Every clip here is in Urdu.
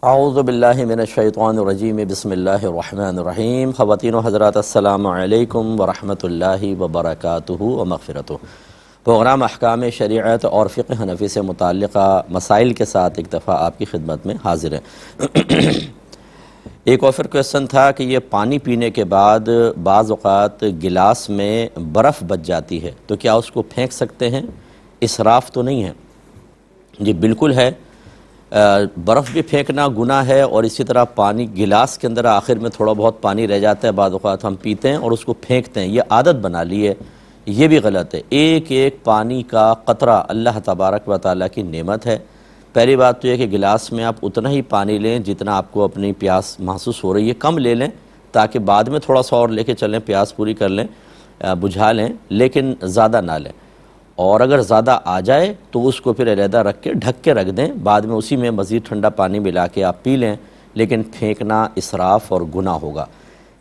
اعوذ باللہ من الشیطان الرجیم بسم اللہ الرحمن الرحیم۔ خواتین و حضرات السلام علیکم ورحمۃ اللہ وبرکاتہ و مغفرتہ۔ پروگرام احکام شریعت اور فقہ حنفی سے متعلقہ مسائل کے ساتھ ایک دفعہ آپ کی خدمت میں حاضر ہیں۔ ایک اور کویسچن تھا کہ یہ پانی پینے کے بعد بعض اوقات گلاس میں برف بچ جاتی ہے تو کیا اس کو پھینک سکتے ہیں؟ اسراف تو نہیں ہے؟ جی بالکل ہے، برف بھی پھینکنا گناہ ہے، اور اسی طرح پانی گلاس کے اندر آخر میں تھوڑا بہت پانی رہ جاتا ہے، بعض اوقات ہم پیتے ہیں اور اس کو پھینکتے ہیں، یہ عادت بنا لی ہے، یہ بھی غلط ہے۔ ایک ایک پانی کا قطرہ اللہ تبارک و تعالیٰ کی نعمت ہے۔ پہلی بات تو یہ کہ گلاس میں آپ اتنا ہی پانی لیں جتنا آپ کو اپنی پیاس محسوس ہو رہی ہے، کم لے لیں تاکہ بعد میں تھوڑا سا اور لے کے چلیں، پیاس پوری کر لیں، بجھا لیں، لیکن زیادہ نہ لیں۔ اور اگر زیادہ آ جائے تو اس کو پھر علیحدہ رکھ کے ڈھک کے رکھ دیں، بعد میں اسی میں مزید ٹھنڈا پانی ملا کے آپ پی لیں، لیکن پھینکنا اسراف اور گناہ ہوگا۔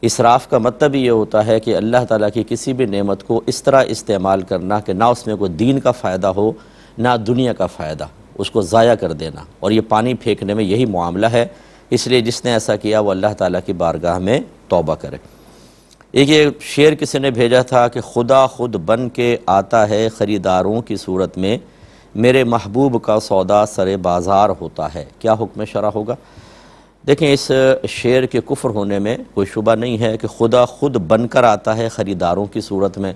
اسراف کا مطلب یہ ہوتا ہے کہ اللہ تعالیٰ کی کسی بھی نعمت کو اس طرح استعمال کرنا کہ نہ اس میں کوئی دین کا فائدہ ہو نہ دنیا کا فائدہ، اس کو ضائع کر دینا، اور یہ پانی پھینکنے میں یہی معاملہ ہے۔ اس لیے جس نے ایسا کیا وہ اللہ تعالیٰ کی بارگاہ میں توبہ کرے۔ ایک یہ شعر کسی نے بھیجا تھا کہ خدا خود بن کے آتا ہے خریداروں کی صورت میں، میرے محبوب کا سودا سر بازار ہوتا ہے، کیا حکم شرع ہوگا؟ دیکھیں، اس شعر کے کفر ہونے میں کوئی شبہ نہیں ہے کہ خدا خود بن کر آتا ہے خریداروں کی صورت میں۔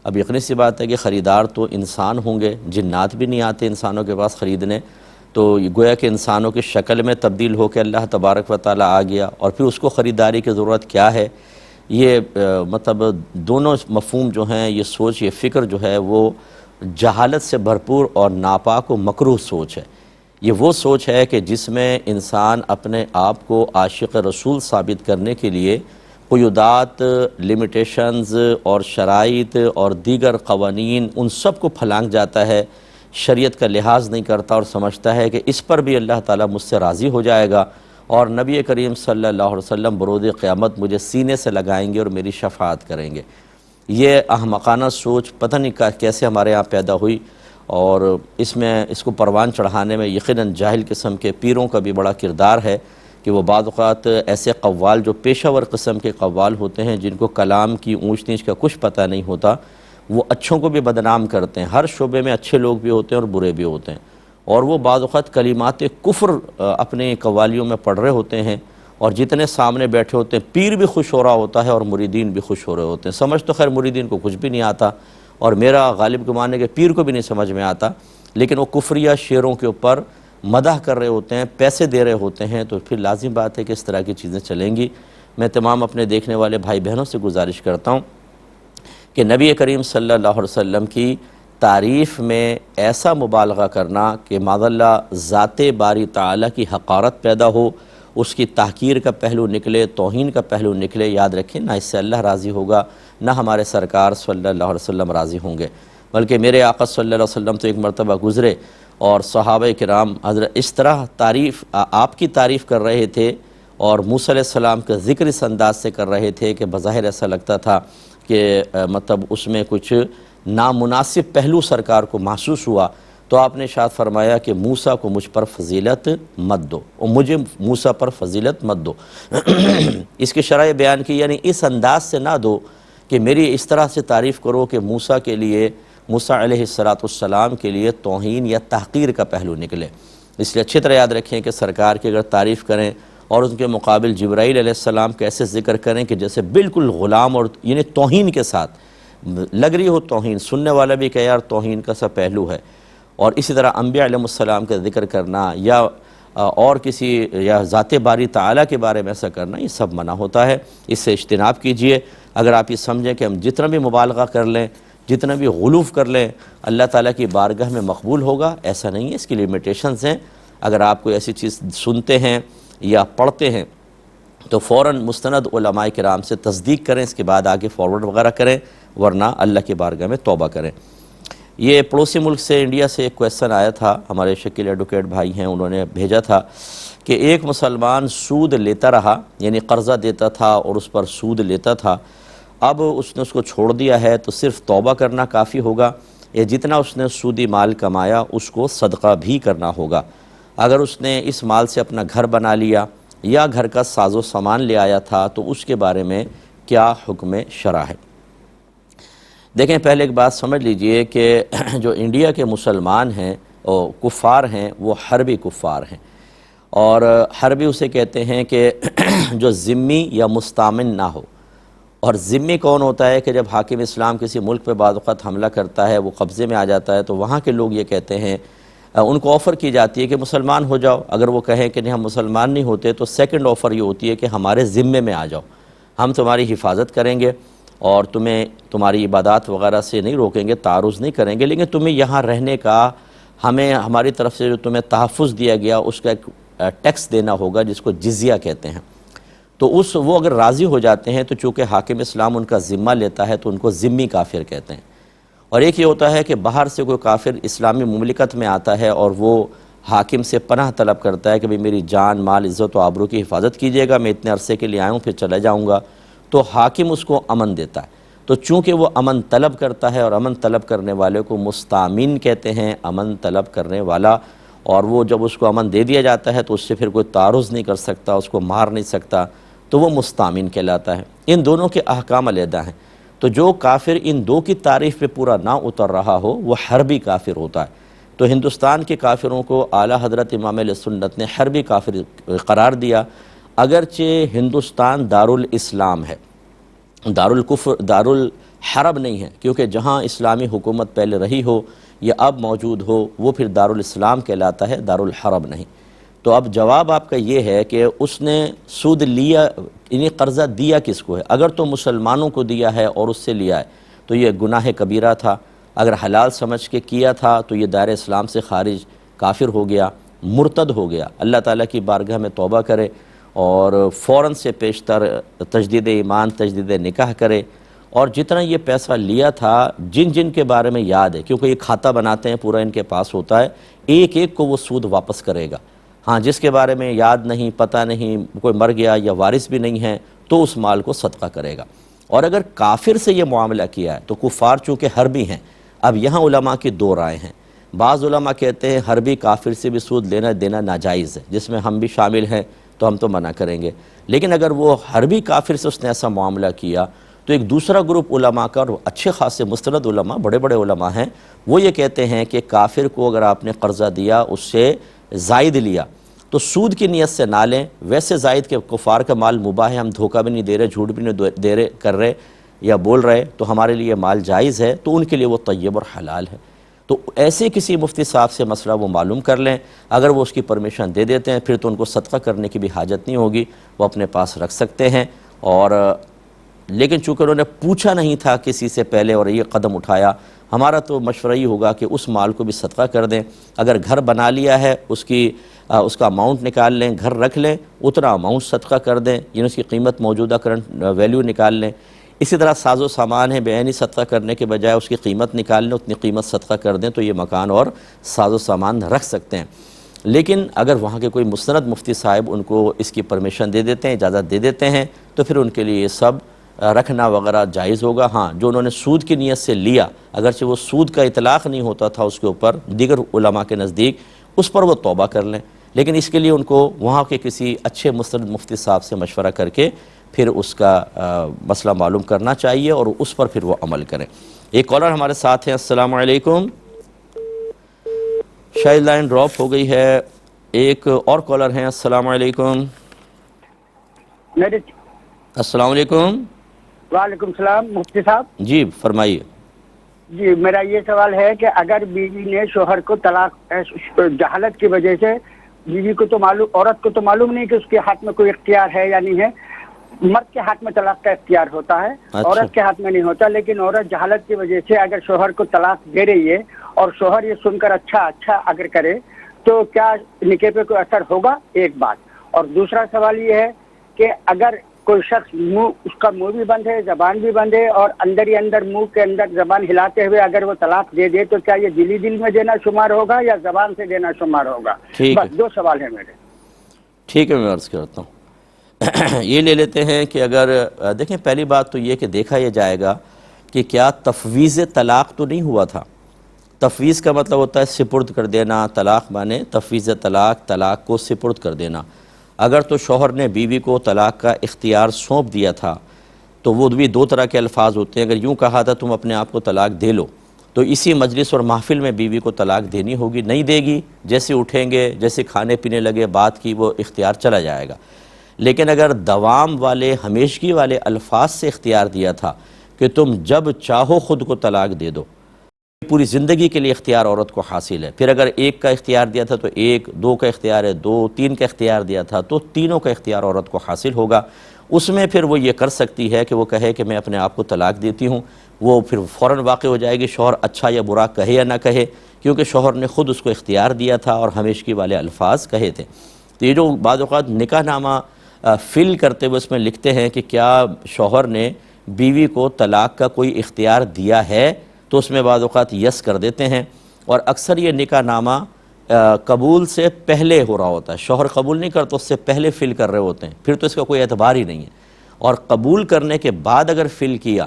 اب یقینی سی بات ہے کہ خریدار تو انسان ہوں گے، جنات بھی نہیں آتے انسانوں کے پاس خریدنے، تو گویا کہ انسانوں کی شکل میں تبدیل ہو کے اللہ تبارک و تعالیٰ آ گیا، اور پھر اس کو خریداری کی ضرورت کیا ہے؟ یہ مطلب دونوں مفہوم جو ہیں، یہ سوچ، یہ فکر جو ہے وہ جہالت سے بھرپور اور ناپاک و مکروہ سوچ ہے۔ یہ وہ سوچ ہے کہ جس میں انسان اپنے آپ کو عاشق رسول ثابت کرنے کے لیے قیودات، لمیٹیشنز اور شرائط اور دیگر قوانین ان سب کو پھلانگ جاتا ہے، شریعت کا لحاظ نہیں کرتا اور سمجھتا ہے کہ اس پر بھی اللہ تعالیٰ مجھ سے راضی ہو جائے گا، اور نبی کریم صلی اللہ علیہ وسلم بروز قیامت مجھے سینے سے لگائیں گے اور میری شفاعت کریں گے۔ یہ احمقانہ سوچ پتہ نہیں کیسے ہمارے ہاں پیدا ہوئی، اور اس کو پروان چڑھانے میں یقیناً جاہل قسم کے پیروں کا بھی بڑا کردار ہے کہ وہ بعض اوقات ایسے قوال جو پیشہ ور قسم کے قوال ہوتے ہیں، جن کو کلام کی اونچ نیچ کا کچھ پتہ نہیں ہوتا، وہ اچھوں کو بھی بدنام کرتے ہیں۔ ہر شعبے میں اچھے لوگ بھی ہوتے ہیں اور برے بھی ہوتے ہیں، اور وہ بعض اوقات کلمات کفر اپنے قوالیوں میں پڑھ رہے ہوتے ہیں، اور جتنے سامنے بیٹھے ہوتے ہیں پیر بھی خوش ہو رہا ہوتا ہے اور مریدین بھی خوش ہو رہے ہوتے ہیں۔ سمجھ تو خیر مریدین کو کچھ بھی نہیں آتا، اور میرا غالب گمان ہے کہ پیر کو بھی نہیں سمجھ میں آتا، لیکن وہ کفریہ شعروں کے اوپر مدح کر رہے ہوتے ہیں، پیسے دے رہے ہوتے ہیں، تو پھر لازم بات ہے کہ اس طرح کی چیزیں چلیں گی۔ میں تمام اپنے دیکھنے والے بھائی بہنوں سے گزارش کرتا ہوں کہ نبی کریم صلی اللہ علیہ وسلم کی تعریف میں ایسا مبالغہ کرنا کہ معاذاللہ ذات باری تعالیٰ کی حقارت پیدا ہو، اس کی تحقیر کا پہلو نکلے، توہین کا پہلو نکلے، یاد رکھیں نہ اس سے اللہ راضی ہوگا، نہ ہمارے سرکار صلی اللہ علیہ وسلم راضی ہوں گے۔ بلکہ میرے آقا صلی اللہ علیہ وسلم تو ایک مرتبہ گزرے اور صحابہ کرام حضرت اس طرح آپ کی تعریف کر رہے تھے، اور موسیٰ علیہ السلام کا ذکر اس انداز سے کر رہے تھے کہ بظاہر ایسا لگتا تھا کہ مطلب اس میں کچھ نامناسب پہلو سرکار کو محسوس ہوا، تو آپ نے ارشاد فرمایا کہ موسیٰ کو مجھ پر فضیلت مت دو، اور مجھے موسیٰ پر فضیلت مت دو۔ اس کی شرح بیان کی، یعنی اس انداز سے نہ دو کہ میری اس طرح سے تعریف کرو کہ موسیٰ علیہ السلام کے لیے توہین یا تحقیر کا پہلو نکلے۔ اس لیے اچھی طرح یاد رکھیں کہ سرکار کی اگر تعریف کریں اور ان کے مقابل جبرائیل علیہ السلام کا ایسے ذکر کریں کہ جیسے بالکل غلام، اور یعنی توہین کے ساتھ لگ رہی ہو توہین، سننے والا بھی کہ یار توہین کا سا پہلو ہے، اور اسی طرح انبیاء علیہ السلام کا ذکر کرنا یا اور کسی یا ذات باری تعالیٰ کے بارے میں ایسا کرنا، یہ سب منع ہوتا ہے۔ اس سے اجتناب کیجئے۔ اگر آپ یہ سمجھیں کہ ہم جتنا بھی مبالغہ کر لیں، جتنا بھی غلوف کر لیں، اللہ تعالیٰ کی بارگاہ میں مقبول ہوگا، ایسا نہیں ہے، اس کی لیمیٹیشنز ہیں۔ اگر آپ کوئی ایسی چیز سنتے ہیں یا پڑھتے ہیں تو فوراً مستند علماء کرام سے تصدیق کریں، اس کے بعد آگے فارورڈ وغیرہ کریں، ورنہ اللہ کی بارگاہ میں توبہ کریں۔ یہ پڑوسی ملک سے، انڈیا سے ایک کویسچن آیا تھا، ہمارے شکیل ایڈوکیٹ بھائی ہیں، انہوں نے بھیجا تھا کہ ایک مسلمان سود لیتا رہا، یعنی قرضہ دیتا تھا اور اس پر سود لیتا تھا، اب اس نے اس کو چھوڑ دیا ہے تو صرف توبہ کرنا کافی ہوگا، یا جتنا اس نے سودی مال کمایا اس کو صدقہ بھی کرنا ہوگا؟ اگر اس نے اس مال سے اپنا گھر بنا لیا یا گھر کا ساز و سامان لے آیا تھا تو اس کے بارے میں کیا حکم شرع ہے؟ دیکھیں، پہلے ایک بات سمجھ لیجئے کہ جو انڈیا کے مسلمان ہیں اور کفار ہیں وہ حربی کفار ہیں، اور حربی اسے کہتے ہیں کہ جو ذمی یا مستامن نہ ہو۔ اور ذمی کون ہوتا ہے کہ جب حاکم اسلام کسی ملک پہ بعض اوقات حملہ کرتا ہے، وہ قبضے میں آ جاتا ہے، تو وہاں کے لوگ یہ کہتے ہیں، ان کو آفر کی جاتی ہے کہ مسلمان ہو جاؤ۔ اگر وہ کہیں کہ نہیں ہم مسلمان نہیں ہوتے تو سیکنڈ آفر یہ ہوتی ہے کہ ہمارے ذمے میں آ جاؤ، ہم تمہاری حفاظت کریں گے اور تمہیں تمہاری عبادات وغیرہ سے نہیں روکیں گے، تعرض نہیں کریں گے، لیکن تمہیں یہاں رہنے کا ہماری طرف سے جو تمہیں تحفظ دیا گیا اس کا ایک ٹیکس دینا ہوگا، جس کو جزیہ کہتے ہیں۔ تو وہ اگر راضی ہو جاتے ہیں تو چونکہ حاکم اسلام ان کا ذمہ لیتا ہے تو ان کو ذمی کافر کہتے ہیں۔ اور ایک یہ ہوتا ہے کہ باہر سے کوئی کافر اسلامی مملکت میں آتا ہے اور وہ حاکم سے پناہ طلب کرتا ہے کہ میری جان، مال، عزت و آبرو کی حفاظت کیجیے گا، میں اتنے عرصے کے لیے آیا ہوں پھر چلے جاؤں گا، تو حاکم اس کو امن دیتا ہے۔ تو چونکہ وہ امن طلب کرتا ہے اور امن طلب کرنے والے کو مستامین کہتے ہیں، امن طلب کرنے والا، اور وہ جب اس کو امن دے دیا جاتا ہے تو اس سے پھر کوئی تعرض نہیں کر سکتا، اس کو مار نہیں سکتا، تو وہ مستامین کہلاتا ہے۔ ان دونوں کے احکام علیحدہ ہیں۔ تو جو کافر ان دو کی تعریف پہ پورا نہ اتر رہا ہو وہ حربی کافر ہوتا ہے۔ تو ہندوستان کے کافروں کو اعلیٰ حضرت امام علیہ سنت نے حربی کافر قرار دیا، اگرچہ ہندوستان دارالاسلام ہے، دارالحرب نہیں ہے، کیونکہ جہاں اسلامی حکومت پہلے رہی ہو یا اب موجود ہو وہ پھر دارالاسلام کہلاتا ہے، دارالحرب نہیں۔ تو اب جواب آپ کا یہ ہے کہ اس نے سود لیا، یعنی قرضہ دیا کس کو ہے؟ اگر تو مسلمانوں کو دیا ہے اور اس سے لیا ہے تو یہ گناہ کبیرہ تھا، اگر حلال سمجھ کے کیا تھا تو یہ دائرہ اسلام سے خارج کافر ہو گیا، مرتد ہو گیا۔ اللہ تعالیٰ کی بارگاہ میں توبہ کرے اور فوراً سے پیشتر تجدید ایمان، تجدید نکاح کرے، اور جتنا یہ پیسہ لیا تھا جن کے بارے میں یاد ہے، کیونکہ یہ کھاتہ بناتے ہیں، پورا ان کے پاس ہوتا ہے، ایک ایک کو وہ سود واپس کرے گا۔ ہاں، جس کے بارے میں یاد نہیں، پتہ نہیں، کوئی مر گیا یا وارث بھی نہیں ہے تو اس مال کو صدقہ کرے گا۔ اور اگر کافر سے یہ معاملہ کیا ہے تو کفار چونکہ حربی ہیں، اب یہاں علماء کی دو رائے ہیں۔ بعض علماء کہتے ہیں حربی کافر سے بھی سود لینا دینا ناجائز ہے، جس میں ہم بھی شامل ہیں تو ہم تو منع کریں گے، لیکن اگر وہ حربی کافر سے اس نے ایسا معاملہ کیا تو ایک دوسرا گروپ علماء کا، اور اچھے خاصے مستند علماء، بڑے بڑے علماء ہیں، وہ یہ کہتے ہیں کہ کافر کو اگر آپ نے قرضہ دیا، اس سے زائد لیا تو سود کی نیت سے نہ لیں۔ ویسے زائد کے کفار کا مال مباح ہے، ہم دھوکہ بھی نہیں دے رہے، جھوٹ بھی نہیں دے رہے، کر رہے یا بول رہے، تو ہمارے لیے مال جائز ہے، تو ان کے لیے وہ طیب اور حلال ہے۔ تو ایسے کسی مفتی صاحب سے مسئلہ وہ معلوم کر لیں، اگر وہ اس کی پرمیشن دے دیتے ہیں پھر تو ان کو صدقہ کرنے کی بھی حاجت نہیں ہوگی، وہ اپنے پاس رکھ سکتے ہیں۔ اور لیکن چونکہ انہوں نے پوچھا نہیں تھا کسی سے پہلے اور یہ قدم اٹھایا، ہمارا تو مشورہ یہ ہوگا کہ اس مال کو بھی صدقہ کر دیں۔ اگر گھر بنا لیا ہے اس کا اماؤنٹ نکال لیں، گھر رکھ لیں، اتنا اماؤنٹ صدقہ کر دیں، یعنی اس کی قیمت موجودہ کرنٹ ویلیو نکال لیں۔ اسی طرح ساز و سامان ہے، بعینی صدقہ کرنے کے بجائے اس کی قیمت نکال لیں، اتنی قیمت صدقہ کر دیں تو یہ مکان اور ساز و سامان رکھ سکتے ہیں۔ لیکن اگر وہاں کے کوئی مستند مفتی صاحب ان کو اس کی پرمیشن دے دیتے ہیں، اجازت دے دیتے ہیں، تو پھر ان کے لیے یہ سب رکھنا وغیرہ جائز ہوگا۔ ہاں، جو انہوں نے سود کی نیت سے لیا، اگرچہ وہ سود کا اطلاق نہیں ہوتا تھا اس کے اوپر دیگر علماء کے نزدیک، اس پر وہ توبہ کر لیں، لیکن اس کے لیے ان کو وہاں کے کسی اچھے مستند مفتی صاحب سے مشورہ کر کے پھر اس کا مسئلہ معلوم کرنا چاہیے اور اس پر پھر وہ عمل کریں۔ ایک کالر ہمارے ساتھ ہیں، السلام علیکم۔ شاید لائن ڈراپ ہو گئی ہے۔ ایک اور کالر ہیں، السلام علیکم۔ السلام علیکم۔ وعلیکم السلام مفتی صاحب۔ جی فرمائیے۔ جی، میرا یہ سوال ہے کہ اگر بیوی نے شوہر کو طلاق جہالت کی وجہ سے، بیوی کو تو معلوم، عورت کو تو معلوم نہیں کہ اس کے ہاتھ میں کوئی اختیار ہے یا نہیں ہے، مرد کے ہاتھ میں طلاق کا اختیار ہوتا ہے، عورت کے ہاتھ میں نہیں ہوتا، لیکن عورت جہالت کی وجہ سے اگر شوہر کو طلاق دے رہی ہے اور شوہر یہ سن کر اچھا اگر کرے تو کیا نکاح پہ کوئی اثر ہوگا؟ ایک بات۔ اور دوسرا سوال یہ ہے کہ اگر کوئی شخص اس کا منہ بھی بند ہے، زبان بھی بند ہے، اور اندر ہی اندر منہ کے اندر زبان ہلاتے ہوئے اگر وہ طلاق دے دے تو کیا یہ دل میں دینا شمار ہوگا یا زبان سے دینا شمار ہوگا؟ بس دو سوال ہیں میرے۔ ٹھیک ہے، میں عرض کرتا ہوں۔ یہ لے لیتے ہیں کہ اگر دیکھیں، پہلی بات تو یہ کہ دیکھا یہ جائے گا کہ کیا تفویض طلاق تو نہیں ہوا تھا، تفویض کا مطلب ہوتا ہے سپرد کر دینا، طلاق مانے تفویض طلاق، طلاق کو سپرد کر دینا۔ اگر تو شوہر نے بیوی کو طلاق کا اختیار سونپ دیا تھا تو وہ بھی دو طرح کے الفاظ ہوتے ہیں۔ اگر یوں کہا تھا تم اپنے آپ کو طلاق دے لو تو اسی مجلس اور محفل میں بیوی کو طلاق دینی ہوگی، نہیں دے گی، جیسے اٹھیں گے، جیسے کھانے پینے لگے بات کی، وہ اختیار چلا جائے گا۔ لیکن اگر دوام والے، ہمیشگی والے الفاظ سے اختیار دیا تھا کہ تم جب چاہو خود کو طلاق دے دو، پوری زندگی کے لیے اختیار عورت کو حاصل ہے۔ پھر اگر ایک کا اختیار دیا تھا تو ایک، دو کا اختیار ہے دو، تین کا اختیار دیا تھا تو تینوں کا اختیار عورت کو حاصل ہوگا۔ اس میں پھر وہ یہ کر سکتی ہے کہ وہ کہے کہ میں اپنے آپ کو طلاق دیتی ہوں، وہ پھر فوراً واقع ہو جائے گی، شوہر اچھا یا برا کہے یا نہ کہے، کیونکہ شوہر نے خود اس کو اختیار دیا تھا اور ہمیشگی والے الفاظ کہے تھے۔ تو یہ جو بعض اوقات نکاح نامہ فل کرتے ہوئے اس میں لکھتے ہیں کہ کیا شوہر نے بیوی کو طلاق کا کوئی اختیار دیا ہے، تو اس میں بعض اوقات یس کر دیتے ہیں، اور اکثر یہ نکاح نامہ قبول سے پہلے ہو رہا ہوتا ہے۔ شوہر قبول نہیں کرتا، اس سے پہلے فل کر رہے ہوتے ہیں، پھر تو اس کا کوئی اعتبار ہی نہیں ہے۔ اور قبول کرنے کے بعد اگر فل کیا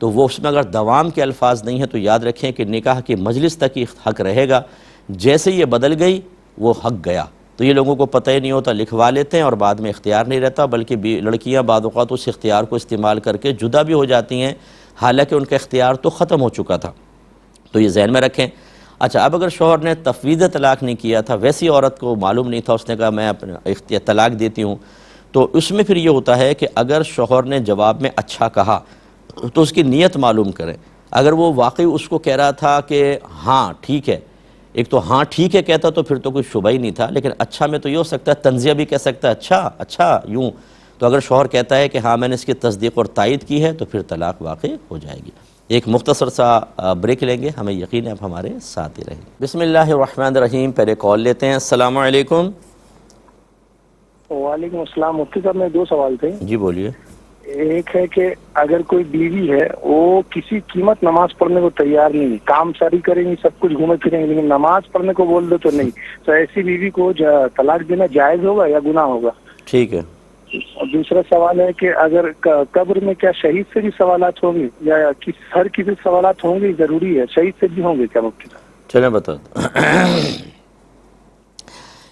تو وہ اس میں اگر دوام کے الفاظ نہیں ہیں تو یاد رکھیں کہ نکاح کی مجلس تک ہی حق رہے گا، جیسے یہ بدل گئی وہ حق گیا۔ تو یہ لوگوں کو پتہ ہی نہیں ہوتا، لکھوا لیتے ہیں اور بعد میں اختیار نہیں رہتا، بلکہ لڑکیاں بعض اوقات اس اختیار کو استعمال کر کے جدا بھی ہو جاتی ہیں، حالانکہ ان کا اختیار تو ختم ہو چکا تھا۔ تو یہ ذہن میں رکھیں۔ اچھا، اب اگر شوہر نے تفویض طلاق نہیں کیا تھا، ویسی عورت کو معلوم نہیں تھا، اس نے کہا میں اپنے طلاق دیتی ہوں، تو اس میں پھر یہ ہوتا ہے کہ اگر شوہر نے جواب میں اچھا کہا تو اس کی نیت معلوم کریں۔ اگر وہ واقعی اس کو کہہ رہا تھا کہ ہاں ٹھیک ہے، ایک تو ہاں ٹھیک ہے کہتا تو پھر تو کوئی شبہ ہی نہیں تھا، لیکن اچھا میں تو یہ ہو سکتا ہے تنزیہ بھی کہہ سکتا ہے، اچھا اچھا یوں۔ تو اگر شوہر کہتا ہے کہ ہاں میں نے اس کی تصدیق اور تائید کی ہے تو پھر طلاق واقع ہو جائے گی۔ ایک مختصر سا بریک لیں گے، ہمیں یقین ہے آپ ہمارے ساتھ ہی رہیں گے۔ بسم اللہ الرحمن الرحیم، پہلے کال لیتے ہیں۔ السلام علیکم۔ وعلیکم السلام۔ مفتی صاحب میں دو سوال تھے۔ جی بولیے۔ ایک ہے کہ اگر کوئی بیوی ہے وہ کسی قیمت نماز پڑھنے کو تیار نہیں، کام ساری کریں گی، سب کچھ گھومے پھریں گے، لیکن نماز پڑھنے کو بول دو تو نہیں، تو ایسی بیوی کو طلاق دینا جائز ہوگا یا گناہ ہوگا؟ ٹھیک ہے۔ اور دوسرا سوال ہے کہ اگر قبر میں کیا شہید سے بھی سوالات ہوں گے یا ہر کسی سوالات ہوں گے؟ ضروری ہے شہید سے بھی ہوں گے کیا مفتی صاحب؟ چلیں بتا دو۔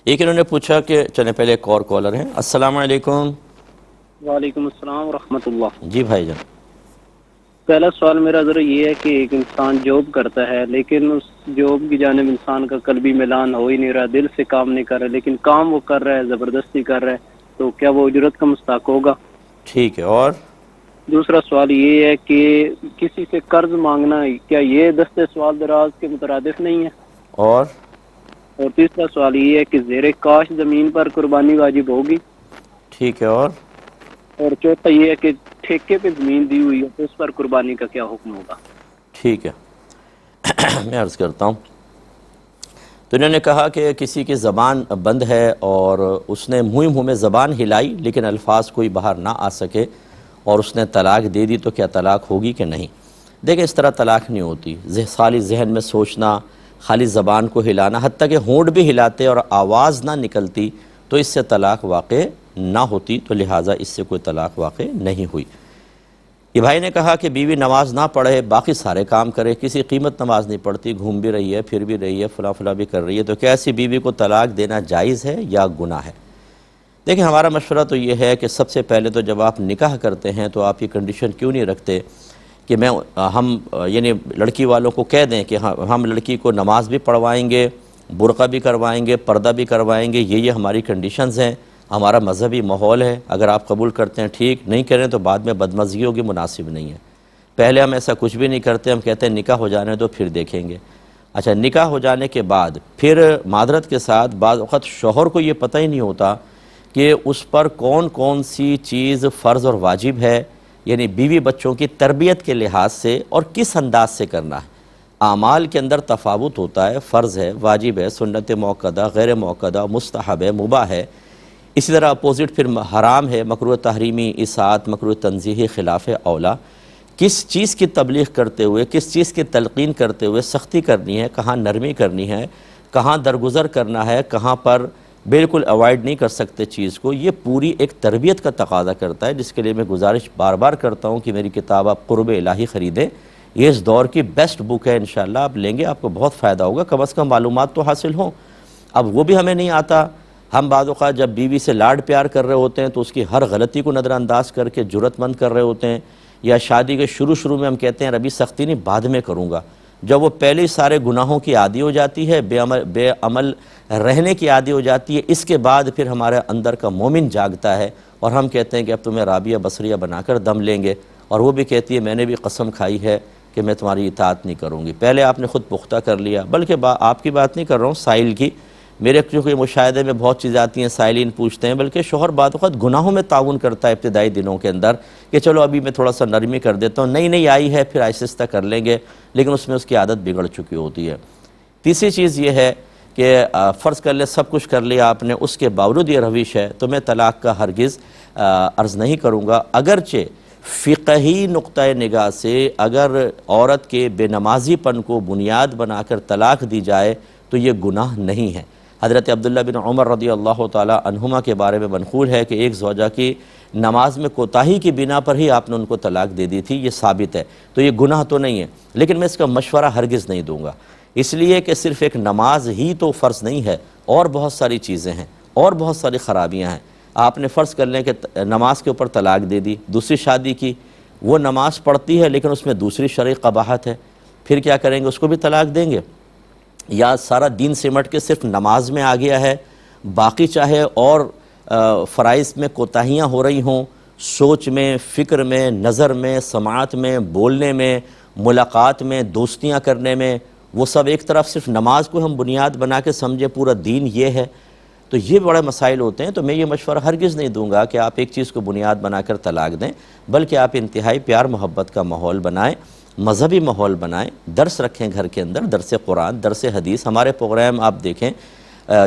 ایک انہوں نے پوچھا کہ چلیں پہلے ایک اور کالر ہیں۔ السلام علیکم۔ وعلیکم السلام ورحمۃ اللہ۔ جی بھائی جان۔ پہلا سوال میرا ذرا یہ ہے کہ ایک انسان جاب کرتا ہے لیکن اس جاب کی جانب انسان کا قلبی میلان ہو ہی نہیں رہا، دل سے کام نہیں کر رہا، لیکن کام وہ کر رہا ہے، زبردستی کر رہا ہے، تو کیا وہ اجرت کا مستحق ہوگا؟ ٹھیک ہے۔ اور دوسرا سوال یہ ہے کہ کسی سے قرض مانگنا کیا یہ دستے سوال دراز کے مترادف نہیں ہے؟ اور تیسرا سوال یہ ہے کہ زیر کاش زمین پر قربانی واجب ہوگی؟ ٹھیک ہے۔ اور چوتھا یہ ہے کہ ٹھیکے پہ زمین دی ہوئی ہے تو اس پر قربانی کا کیا حکم ہوگا؟ ٹھیک ہے، میں عرض کرتا ہوں۔ تو انہوں نے کہا کہ کسی کی زبان بند ہے اور اس نے منہ میں زبان ہلائی لیکن الفاظ کوئی باہر نہ آ سکے اور اس نے طلاق دے دی، تو کیا طلاق ہوگی کہ نہیں؟ دیکھیں اس طرح طلاق نہیں ہوتی، خالی ذہن میں سوچنا، خالی زبان کو ہلانا، حتیٰ کہ ہونٹ بھی ہلاتے اور آواز نہ نکلتی تو اس سے طلاق واقع نہ ہوتی، تو لہٰذا اس سے کوئی طلاق واقع نہیں ہوئی۔ یہ بھائی نے کہا کہ بیوی نماز نہ پڑھے، باقی سارے کام کرے، کسی قیمت نماز نہیں پڑھتی، گھوم بھی رہی ہے، پھر بھی رہی ہے، فلاں بھی کر رہی ہے، تو کیا ایسی بیوی کو طلاق دینا جائز ہے یا گناہ ہے؟ دیکھیں ہمارا مشورہ تو یہ ہے کہ سب سے پہلے تو جب آپ نکاح کرتے ہیں تو آپ یہ کنڈیشن کیوں نہیں رکھتے کہ ہم یعنی لڑکی والوں کو کہہ دیں کہ ہم لڑکی کو نماز بھی پڑھوائیں گے، برقع بھی کروائیں گے، پردہ بھی کروائیں گے، یہ ہماری کنڈیشنز ہیں، ہمارا مذہبی ماحول ہے، اگر آپ قبول کرتے ہیں ٹھیک، نہیں کریں تو بعد میں بدمزگی ہوگی، مناسب نہیں ہے۔ پہلے ہم ایسا کچھ بھی نہیں کرتے، ہم کہتے ہیں نکاح ہو جانے تو پھر دیکھیں گے۔ اچھا، نکاح ہو جانے کے بعد پھر معذرت کے ساتھ بعض وقت شوہر کو یہ پتہ ہی نہیں ہوتا کہ اس پر کون کون سی چیز فرض اور واجب ہے، یعنی بیوی بچوں کی تربیت کے لحاظ سے، اور کس انداز سے کرنا ہے۔ اعمال کے اندر تفاوت ہوتا ہے، فرض ہے، واجب ہے، سنت موقدہ، غیر موقدہ، مستحب ہے، مباح ہے۔ اسی طرح اپوزٹ پھر حرام ہے، مکروہ تحریمی، اصاعت، مکروہ تنزیہی، خلاف اولا۔ کس چیز کی تبلیغ کرتے ہوئے، کس چیز کی تلقین کرتے ہوئے سختی کرنی ہے، کہاں نرمی کرنی ہے، کہاں درگزر کرنا ہے، کہاں پر بالکل اوائڈ نہیں کر سکتے چیز کو، یہ پوری ایک تربیت کا تقاضا کرتا ہے، جس کے لیے میں گزارش بار بار کرتا ہوں کہ میری کتاب آپ قرب الہی خریدیں، یہ اس دور کی بیسٹ بک ہے، انشاءاللہ آپ لیں گے آپ کو بہت فائدہ ہوگا، کم از کم معلومات تو حاصل ہوں۔ اب وہ بھی ہمیں نہیں آتا، ہم بعض اوقات جب بیوی سے لاڈ پیار کر رہے ہوتے ہیں تو اس کی ہر غلطی کو نظر انداز کر کے جرأت مند کر رہے ہوتے ہیں، یا شادی کے شروع میں ہم کہتے ہیں ابھی سختی نہیں بعد میں کروں گا، جب وہ پہلے ہی سارے گناہوں کی عادی ہو جاتی ہے، بے عمل رہنے کی عادی ہو جاتی ہے، اس کے بعد پھر ہمارے اندر کا مومن جاگتا ہے اور ہم کہتے ہیں کہ اب تمہیں رابعہ بصریہ بنا کر دم لیں گے، اور وہ بھی کہتی ہے میں نے بھی قسم کھائی ہے کہ میں تمہاری اطاعت نہیں کروں گی۔ پہلے آپ نے خود پختہ کر لیا، بلکہ آپ کی بات نہیں کر رہا ہوں، سائل کی، میرے چونکہ مشاہدے میں بہت چیزیں آتی ہیں، سائلین پوچھتے ہیں، بلکہ شوہر بعض اوقات گناہوں میں تعاون کرتا ہے ابتدائی دنوں کے اندر کہ چلو ابھی میں تھوڑا سا نرمی کر دیتا ہوں، نئی آئی ہے پھر آہستہ کر لیں گے، لیکن اس میں اس کی عادت بگڑ چکی ہوتی ہے۔ تیسری چیز یہ ہے کہ فرض کر لیں سب کچھ کر لیا آپ نے، اس کے باوجود یہ روش ہے تو میں طلاق کا ہرگز عرض نہیں کروں گا، اگرچہ فقہی نقطہ نگاہ سے اگر عورت کے بے نمازی پن کو بنیاد بنا کر طلاق دی جائے تو یہ گناہ نہیں ہے۔ حضرت عبداللہ بن عمر رضی اللہ تعالی عنہما کے بارے میں منقول ہے کہ ایک زوجہ کی نماز میں کوتاہی کی بنا پر ہی آپ نے ان کو طلاق دے دی تھی، یہ ثابت ہے، تو یہ گناہ تو نہیں ہے، لیکن میں اس کا مشورہ ہرگز نہیں دوں گا، اس لیے کہ صرف ایک نماز ہی تو فرض نہیں ہے، اور بہت ساری چیزیں ہیں اور بہت ساری خرابیاں ہیں۔ آپ نے فرض کر لیں کہ نماز کے اوپر طلاق دے دی، دوسری شادی کی، وہ نماز پڑھتی ہے لیکن اس میں دوسری شرعی قباحت ہے، پھر کیا کریں گے؟ اس کو بھی طلاق دیں گے؟ یا سارا دین سمٹ کے صرف نماز میں آ گیا ہے، باقی چاہے اور فرائض میں کوتاہیاں ہو رہی ہوں، سوچ میں، فکر میں، نظر میں، سماعت میں، بولنے میں، ملاقات میں، دوستیاں کرنے میں، وہ سب ایک طرف صرف نماز کو ہم بنیاد بنا کے سمجھے پورا دین یہ ہے، تو یہ بڑے مسائل ہوتے ہیں۔ تو میں یہ مشورہ ہرگز نہیں دوں گا کہ آپ ایک چیز کو بنیاد بنا کر طلاق دیں، بلکہ آپ انتہائی پیار محبت کا ماحول بنائیں، مذہبی ماحول بنائیں، درس رکھیں گھر کے اندر، درس قرآن، درس حدیث۔ ہمارے پروگرام آپ دیکھیں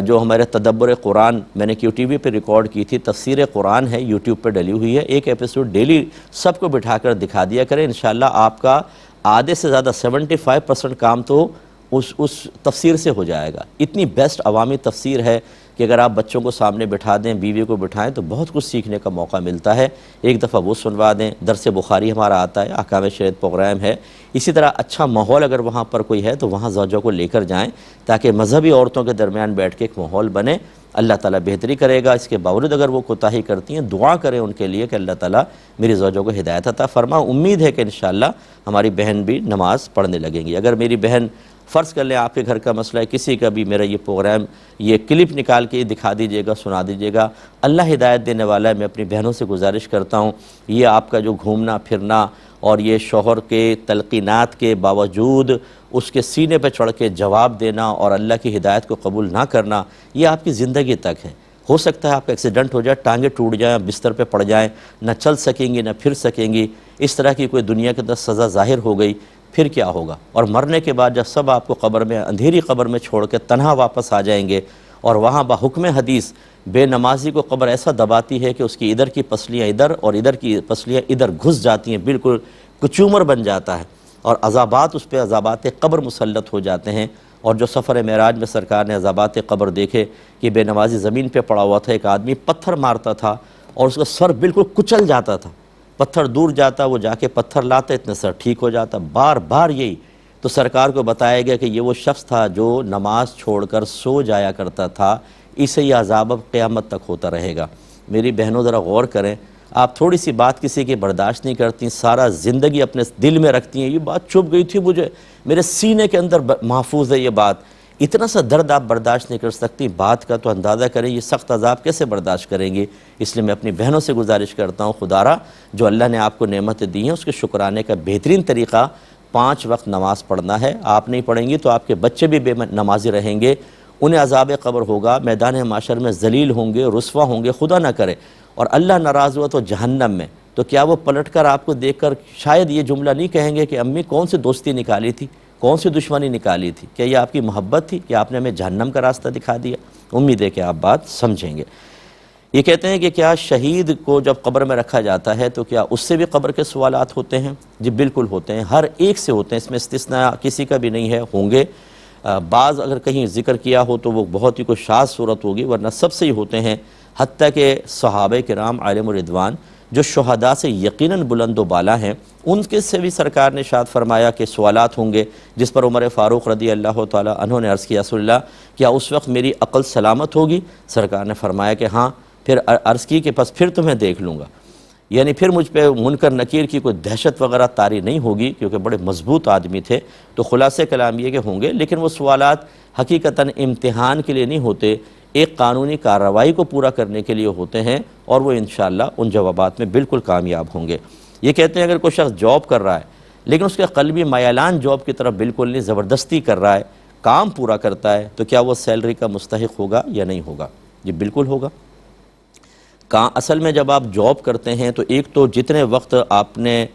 جو ہمارے تدبر قرآن میں نے QTV پہ ریکارڈ کی تھی، تفسیر قرآن ہے، YouTube پہ ڈلی ہوئی ہے، ایک ایپیسوڈ ڈیلی سب کو بٹھا کر دکھا دیا کریں، انشاءاللہ آپ کا آدھے سے زیادہ 75% کام تو اس تفسیر سے ہو جائے گا۔ اتنی بیسٹ عوامی تفسیر ہے کہ اگر آپ بچوں کو سامنے بٹھا دیں، بیوی کو بٹھائیں تو بہت کچھ سیکھنے کا موقع ملتا ہے۔ ایک دفعہ وہ سنوا دیں، درس بخاری ہمارا آتا ہے، احکام شریعت پروگرام ہے، اسی طرح اچھا ماحول اگر وہاں پر کوئی ہے تو وہاں زوجوں کو لے کر جائیں تاکہ مذہبی عورتوں کے درمیان بیٹھ کے ایک ماحول بنے۔ اللہ تعالیٰ بہتری کرے گا۔ اس کے باوجود اگر وہ کوتاہی کرتی ہیں، دعا کریں ان کے لیے کہ اللہ تعالیٰ میری زوجوں کو ہدایت عطا فرما۔ امید ہے کہ انشاءاللہ ہماری بہن بھی نماز پڑھنے لگیں گی۔ اگر میری بہن فرض کر لیں آپ کے گھر کا مسئلہ ہے، کسی کا بھی میرا یہ پروگرام یہ کلپ نکال کے دکھا دیجئے گا، سنا دیجئے گا، اللہ ہدایت دینے والا ہے۔ میں اپنی بہنوں سے گزارش کرتا ہوں، یہ آپ کا جو گھومنا پھرنا اور یہ شوہر کے تلقینات کے باوجود اس کے سینے پہ چڑھ کے جواب دینا اور اللہ کی ہدایت کو قبول نہ کرنا، یہ آپ کی زندگی تک ہے۔ ہو سکتا ہے آپ کا ایکسیڈنٹ ہو جائے، ٹانگیں ٹوٹ جائیں، بستر پہ پڑ جائیں، نہ چل سکیں گی نہ پھر سکیں گی، اس طرح کی کوئی دنیا کے اندر سزا ظاہر ہو گئی، پھر کیا ہوگا؟ اور مرنے کے بعد جب سب آپ کو قبر میں، اندھیری قبر میں چھوڑ کے تنہا واپس آ جائیں گے، اور وہاں بحکم حدیث بے نمازی کو قبر ایسا دباتی ہے کہ اس کی ادھر کی پسلیاں ادھر اور ادھر کی پسلیاں ادھر گھس جاتی ہیں، بالکل کچومر بن جاتا ہے، اور عذابات اس پہ عذابات قبر مسلط ہو جاتے ہیں۔ اور جو سفر معراج میں سرکار نے عذابات قبر دیکھے کہ بے نمازی زمین پہ پڑا ہوا تھا، ایک آدمی پتھر مارتا تھا اور اس کا سر بالکل کچل جاتا تھا، پتھر دور جاتا، وہ جا کے پتھر لاتا، اتنے سر ٹھیک ہو جاتا، بار بار یہی۔ تو سرکار کو بتایا گیا کہ یہ وہ شخص تھا جو نماز چھوڑ کر سو جایا کرتا تھا، اسے یہ عذاب اب قیامت تک ہوتا رہے گا۔ میری بہنوں ذرا غور کریں، آپ تھوڑی سی بات کسی کی برداشت نہیں کرتی، سارا زندگی اپنے دل میں رکھتی ہیں، یہ بات چپ گئی تھی مجھے، میرے سینے کے اندر محفوظ ہے یہ بات، اتنا سا درد آپ برداشت نہیں کر سکتی، بات کا تو اندازہ کریں یہ سخت عذاب کیسے برداشت کریں گی۔ اس لیے میں اپنی بہنوں سے گزارش کرتا ہوں، خدارا جو اللہ نے آپ کو نعمتیں دی ہیں اس کے شکرانے کا بہترین طریقہ 5 وقت نماز پڑھنا ہے۔ آپ نہیں پڑھیں گی تو آپ کے بچے بھی بے نمازی رہیں گے، انہیں عذاب قبر ہوگا، میدان محشر میں ذلیل ہوں گے، رسوا ہوں گے، خدا نہ کرے، اور اللہ ناراض ہوا تو جہنم میں۔ تو کیا وہ پلٹ کر آپ کو دیکھ کر شاید یہ جملہ نہیں کہیں گے کہ امی کون سی دوستی نکالی تھی، کون سی دشمنی نکالی تھی، کیا یہ آپ کی محبت تھی کہ آپ نے ہمیں جہنم کا راستہ دکھا دیا؟ امید ہے کہ آپ بات سمجھیں گے۔ یہ کہتے ہیں کہ کیا شہید کو جب قبر میں رکھا جاتا ہے تو کیا اس سے بھی قبر کے سوالات ہوتے ہیں؟ جی بالکل ہوتے ہیں، ہر ایک سے ہوتے ہیں، اس میں استثناء کسی کا بھی نہیں ہے، ہوں گے۔ بعض اگر کہیں ذکر کیا ہو تو وہ بہت ہی کوئی شاذ صورت ہوگی، ورنہ سب سے ہی ہوتے ہیں، حتیٰ کہ صحابہ کرام علیہم الرضوان جو شہداء سے یقیناً بلند و بالا ہیں، ان کے سے بھی سرکار نے ارشاد فرمایا کہ سوالات ہوں گے، جس پر عمر فاروق رضی اللہ تعالیٰ عنہ نے عرض کیا رسول اللہ کیا اس وقت میری عقل سلامت ہوگی؟ سرکار نے فرمایا کہ ہاں۔ پھر عرض کی کہ پس پھر تمہیں دیکھ لوں گا، یعنی پھر مجھ پہ منکر نکیر کی کوئی دہشت وغیرہ طاری نہیں ہوگی، کیونکہ بڑے مضبوط آدمی تھے۔ تو خلاصہ کلام یہ کہ ہوں گے، لیکن وہ سوالات حقیقتاً امتحان کے لیے نہیں ہوتے، ایک قانونی کارروائی کو پورا کرنے کے لیے ہوتے ہیں، اور وہ انشاءاللہ ان جوابات میں بالکل کامیاب ہوں گے۔ یہ کہتے ہیں اگر کوئی شخص جاب کر رہا ہے لیکن اس کا قلبی میلان جاب کی طرف بالکل نہیں، زبردستی کر رہا ہے، کام پورا کرتا ہے، تو کیا وہ سیلری کا مستحق ہوگا یا نہیں ہوگا؟ جی بالکل ہوگا۔ اصل میں جب آپ جاب کرتے ہیں تو ایک تو جتنے وقت آپ نے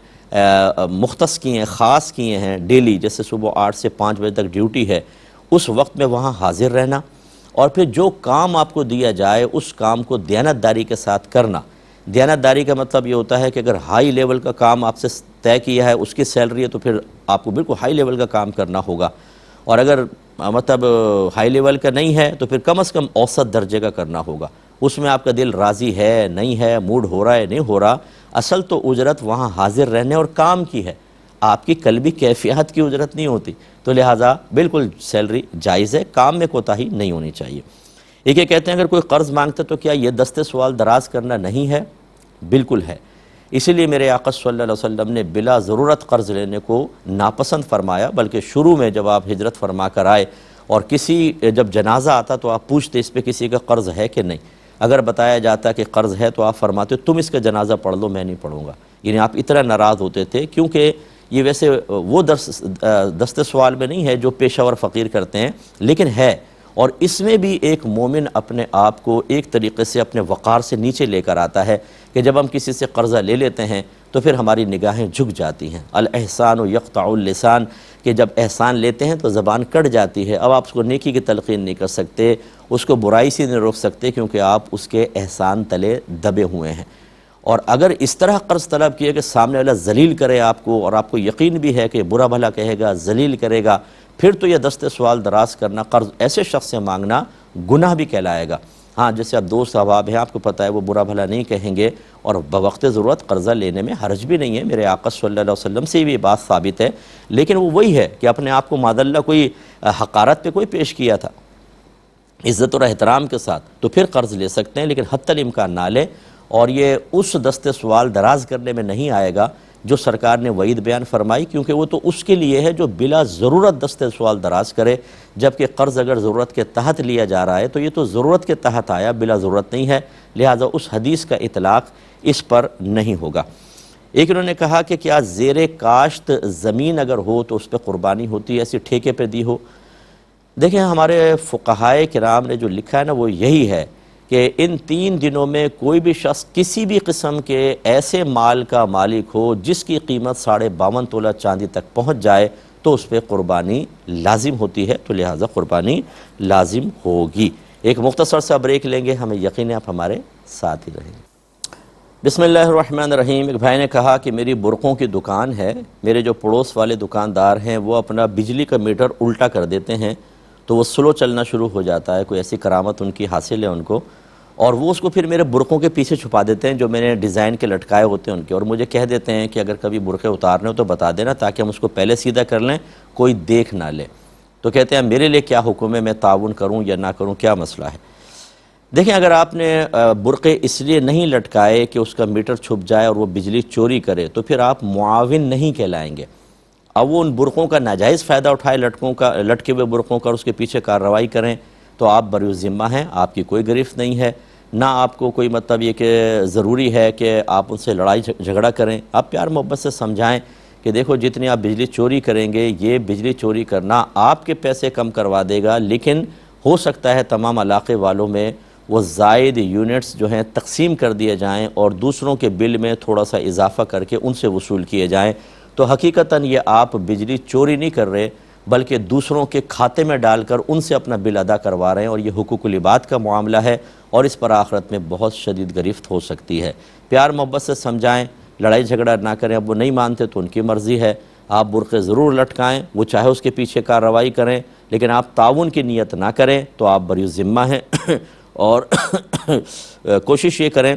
مختص کیے ہیں، خاص کیے ہیں ڈیلی، جیسے صبح 8 سے 5 بجے تک ڈیوٹی ہے، اس وقت میں وہاں حاضر رہنا، اور پھر جو کام آپ کو دیا جائے اس کام کو دیانتداری کے ساتھ کرنا۔ دیانتداری کا مطلب یہ ہوتا ہے کہ اگر ہائی لیول کا کام آپ سے طے کیا ہے، اس کی سیلری ہے، تو پھر آپ کو بالکل ہائی لیول کا کام کرنا ہوگا، اور اگر مطلب ہائی لیول کا نہیں ہے تو پھر کم از کم اوسط درجے کا کرنا ہوگا۔ اس میں آپ کا دل راضی ہے نہیں ہے، موڈ ہو رہا ہے نہیں ہو رہا، اصل تو اجرت وہاں حاضر رہنے اور کام کی ہے، آپ کی قلبی کیفیت کی اجرت نہیں ہوتی، تو لہٰذا بالکل سیلری جائز ہے، کام میں کوتاہی نہیں ہونی چاہیے۔ ایک یہ کہتے ہیں اگر کوئی قرض مانگتا تو کیا یہ دستے سوال دراز کرنا نہیں ہے؟ بالکل ہے۔ اسی لیے میرے آقا صلی اللہ علیہ وسلم نے بلا ضرورت قرض لینے کو ناپسند فرمایا، بلکہ شروع میں جب آپ ہجرت فرما کر آئے اور کسی جب جنازہ آتا تو آپ پوچھتے اس پہ کسی کا قرض ہے کہ نہیں، اگر بتایا جاتا کہ قرض ہے تو آپ فرماتے تم اس کا جنازہ پڑھ لو، میں نہیں پڑھوں گا، یعنی آپ اتنا ناراض ہوتے تھے، کیونکہ یہ ویسے وہ دست سوال میں نہیں ہے جو پیشہ ور فقیر کرتے ہیں، لیکن ہے، اور اس میں بھی ایک مومن اپنے آپ کو ایک طریقے سے اپنے وقار سے نیچے لے کر آتا ہے کہ جب ہم کسی سے قرضہ لے لیتے ہیں تو پھر ہماری نگاہیں جھک جاتی ہیں۔ الاحسان یقطع اللسان، کہ جب احسان لیتے ہیں تو زبان کٹ جاتی ہے، اب آپ اس کو نیکی کی تلقین نہیں کر سکتے، اس کو برائی سے نہیں روک سکتے، کیونکہ آپ اس کے احسان تلے دبے ہوئے ہیں۔ اور اگر اس طرح قرض طلب کیا کہ سامنے والا ذلیل کرے آپ کو، اور آپ کو یقین بھی ہے کہ برا بھلا کہے گا، ذلیل کرے گا، پھر تو یہ دستے سوال دراز کرنا، قرض ایسے شخص سے مانگنا گناہ بھی کہلائے گا۔ ہاں جیسے اب دوست احباب ہیں، آپ کو پتہ ہے وہ برا بھلا نہیں کہیں گے، اور بوقت ضرورت قرضہ لینے میں حرج بھی نہیں ہے، میرے آقا صلی اللہ علیہ وسلم سے بھی یہ بات ثابت ہے، لیکن وہ وہی ہے کہ اپنے آپ کو معاذاللہ کوئی حقارت پہ کوئی پیش کیا تھا عزت اور احترام کے ساتھ، تو پھر قرض لے سکتے ہیں، لیکن حتی الامکان نہ لے، اور یہ اس دستے سوال دراز کرنے میں نہیں آئے گا جو سرکار نے وعید بیان فرمائی، کیونکہ وہ تو اس کے لیے ہے جو بلا ضرورت دستے سوال دراز کرے، جبکہ قرض اگر ضرورت کے تحت لیا جا رہا ہے تو یہ تو ضرورت کے تحت آیا، بلا ضرورت نہیں ہے، لہٰذا اس حدیث کا اطلاق اس پر نہیں ہوگا۔ ایک انہوں نے کہا کہ کیا زیر کاشت زمین اگر ہو تو اس پہ قربانی ہوتی ہے، ایسی ٹھیکے پہ دی ہو؟ دیکھیں ہمارے فقہائے کرام نے جو لکھا ہے نا وہ یہی ہے کہ ان 3 دنوں میں کوئی بھی شخص کسی بھی قسم کے ایسے مال کا مالک ہو جس کی قیمت 52.5 تولہ چاندی تک پہنچ جائے تو اس پہ قربانی لازم ہوتی ہے، تو لہٰذا قربانی لازم ہوگی۔ ایک مختصر سا بریک لیں گے، ہمیں یقین ہے آپ ہمارے ساتھ ہی رہیں گے۔ بسم اللہ الرحمن الرحیم۔ ایک بھائی نے کہا کہ میری برقعوں کی دکان ہے، میرے جو پڑوس والے دکاندار ہیں وہ اپنا بجلی کا میٹر الٹا کر دیتے ہیں تو وہ سلو چلنا شروع ہو جاتا ہے، کوئی ایسی کرامت ان کی حاصل ہے ان کو، اور وہ اس کو پھر میرے برقعوں کے پیچھے چھپا دیتے ہیں جو میں نے ڈیزائن کے لٹکائے ہوتے ہیں ان کے، اور مجھے کہہ دیتے ہیں کہ اگر کبھی برقعے اتارنے ہو تو بتا دینا تاکہ ہم اس کو پہلے سیدھا کر لیں، کوئی دیکھ نہ لے۔ تو کہتے ہیں میرے لیے کیا حکم ہے، میں تعاون کروں یا نہ کروں، کیا مسئلہ ہے؟ دیکھیں اگر آپ نے برقعے اس لیے نہیں لٹکائے کہ اس کا میٹر چھپ جائے اور وہ بجلی چوری کرے تو پھر آپ معاون نہیں کہلائیں گے۔ اب وہ ان برقعوں کا ناجائز فائدہ اٹھائے، لٹکے ہوئے برقعوں کا، اور اس کے پیچھے کارروائی کریں تو آپ بری ذمہ ہیں، آپ کی کوئی گرفت نہیں ہے، نہ آپ کو کوئی مطلب یہ کہ ضروری ہے کہ آپ ان سے لڑائی جھگڑا کریں۔ آپ پیار محبت سے سمجھائیں کہ دیکھو جتنی آپ بجلی چوری کریں گے یہ بجلی چوری کرنا آپ کے پیسے کم کروا دے گا، لیکن ہو سکتا ہے تمام علاقے والوں میں وہ زائد یونٹس جو ہیں تقسیم کر دیے جائیں اور دوسروں کے بل میں تھوڑا سا اضافہ کر کے ان سے وصول کیے جائیں، تو حقیقتاً یہ آپ بجلی چوری نہیں کر رہے بلکہ دوسروں کے کھاتے میں ڈال کر ان سے اپنا بل ادا کروا رہے ہیں، اور یہ حقوق العباد کا معاملہ ہے اور اس پر آخرت میں بہت شدید گرفت ہو سکتی ہے۔ پیار محبت سے سمجھائیں، لڑائی جھگڑا نہ کریں، اب وہ نہیں مانتے تو ان کی مرضی ہے، آپ برقعے ضرور لٹکائیں، وہ چاہے اس کے پیچھے کارروائی کریں، لیکن آپ تعاون کی نیت نہ کریں تو آپ بری ذمہ ہیں، اور کوشش یہ کریں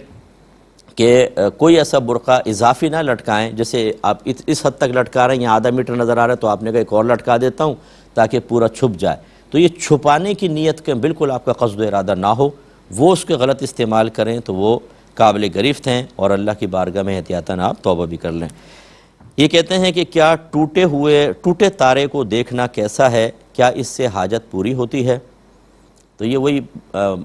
کہ کوئی ایسا برقع اضافی نہ لٹکائیں، جیسے آپ اس حد تک لٹکا رہے ہیں، یہاں آدھا میٹر نظر آ رہا ہے تو آپ نے کہا ایک اور لٹکا دیتا ہوں تاکہ پورا چھپ جائے، تو یہ چھپانے کی نیت کے بالکل آپ کا قصد و ارادہ نہ ہو، وہ اس کے غلط استعمال کریں تو وہ قابل گرفت ہیں، اور اللہ کی بارگاہ میں احتیاطاً آپ توبہ بھی کر لیں۔ یہ کہتے ہیں کہ کیا ٹوٹے تارے کو دیکھنا کیسا ہے، کیا اس سے حاجت پوری ہوتی ہے؟ تو یہ وہی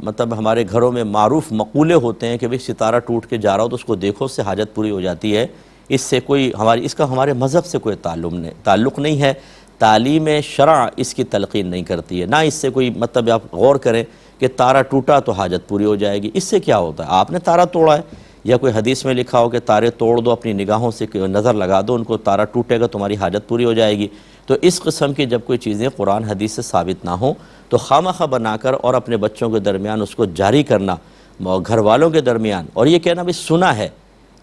مطلب ہمارے گھروں میں معروف مقولے ہوتے ہیں کہ بھئی ستارہ ٹوٹ کے جا رہا ہو تو اس کو دیکھو، اس سے حاجت پوری ہو جاتی ہے۔ اس سے اس کا ہمارے مذہب سے کوئی تعلق نہیں ہے، تعلیم شرع اس کی تلقین نہیں کرتی ہے، نہ اس سے کوئی مطلب آپ غور کریں کہ تارہ ٹوٹا تو حاجت پوری ہو جائے گی۔ اس سے کیا ہوتا ہے؟ آپ نے تارہ توڑا ہے، یا کوئی حدیث میں لکھا ہو کہ تارے توڑ دو، اپنی نگاہوں سے نظر لگا دو ان کو، تارہ ٹوٹے گا تمہاری حاجت پوری ہو جائے گی۔ تو اس قسم کی جب کوئی چیزیں قرآن حدیث سے ثابت نہ ہوں تو خواہ بنا کر اور اپنے بچوں کے درمیان اس کو جاری کرنا، گھر والوں کے درمیان، اور یہ کہنا بھی سنا ہے،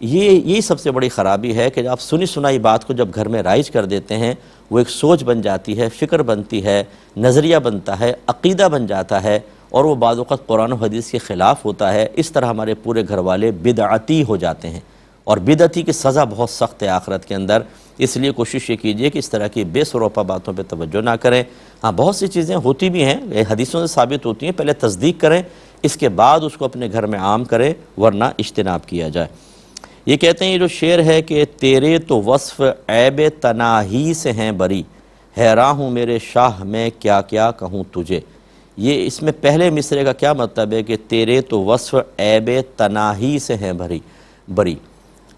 یہی سب سے بڑی خرابی ہے کہ آپ سنی سنائی بات کو جب گھر میں رائج کر دیتے ہیں، وہ ایک سوچ بن جاتی ہے، فکر بنتی ہے، نظریہ بنتا ہے، عقیدہ بن جاتا ہے، اور وہ بعض اوقات قرآن و حدیث کے خلاف ہوتا ہے۔ اس طرح ہمارے پورے گھر والے بدعتی ہو جاتے ہیں، اور بدعتی کی سزا بہت سخت ہے آخرت کے اندر۔ اس لیے کوشش یہ کیجئے کہ اس طرح کی بے سروپا باتوں پہ توجہ نہ کریں۔ ہاں بہت سی چیزیں ہوتی بھی ہیں، حدیثوں سے ثابت ہوتی ہیں، پہلے تصدیق کریں، اس کے بعد اس کو اپنے گھر میں عام کریں، ورنہ اجتناب کیا جائے۔ یہ کہتے ہیں یہ جو شعر ہے کہ تیرے تو وصف عیب تناہی سے ہیں بری، حیراں ہوں میرے شاہ میں کیا کیا کہوں تجھے۔ یہ اس میں پہلے مصرے کا کیا مطلب ہے کہ تیرے تو وصف عیب تناہی سے ہیں بری۔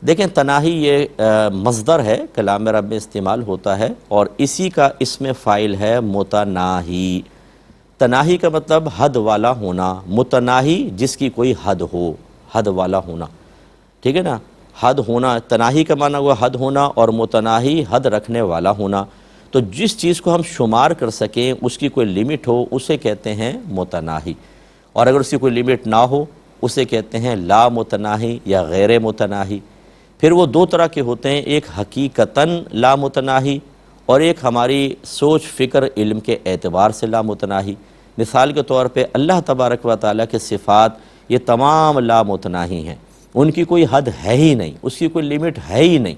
دیکھیں تناہی یہ مصدر ہے، کلام عرب میں استعمال ہوتا ہے، اور اسی کا اسم فاعل ہے متناہی۔ تناہی کا مطلب حد والا ہونا، متناہی جس کی کوئی حد ہو، حد والا ہونا، ٹھیک ہے نا؟ حد ہونا، تناہی کا معنی ہوا حد ہونا، اور متناہی حد رکھنے والا ہونا۔ تو جس چیز کو ہم شمار کر سکیں، اس کی کوئی لیمٹ ہو، اسے کہتے ہیں متناہی، اور اگر اس کی کوئی لیمٹ نہ ہو اسے کہتے ہیں لا متناہی یا غیر متناہی۔ پھر وہ دو طرح کے ہوتے ہیں، ایک حقیقتاً لا متناہی، اور ایک ہماری سوچ فکر علم کے اعتبار سے لا متناہی۔ مثال کے طور پہ اللہ تبارک و تعالیٰ کے صفات یہ تمام لا متناہی ہیں، ان کی کوئی حد ہے ہی نہیں، اس کی کوئی لیمٹ ہے ہی نہیں۔